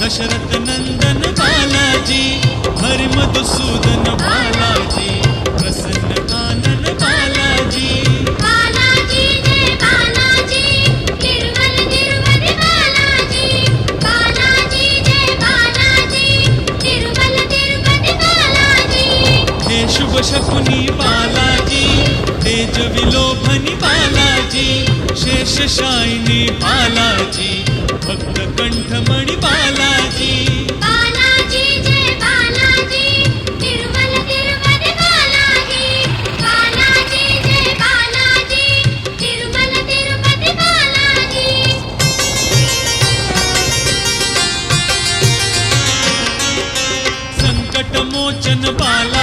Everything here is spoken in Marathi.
दशरथ नंदन बालाजी, हरि मधुसूदन बालाजी, प्रसन्न कानन बालाजी। बालाजी जय बालाजी, तिरुमल तिरुपति बालाजी। बालाजी जय बालाजी, तिरुमल तिरुपति बालाजी। हे शुभ शकुनी बालाजी, तेज विलोभनी बालाजी, शेष शायिनी बालाजी, भक्त कंठमणि बालाजी। बालाजी जय बालाजी, तिरुमल तिरुपति बालाजी। बालाजी जय बालाजी, तिरुमल तिरुपति बालाजी। संकट मोचन बालाजी,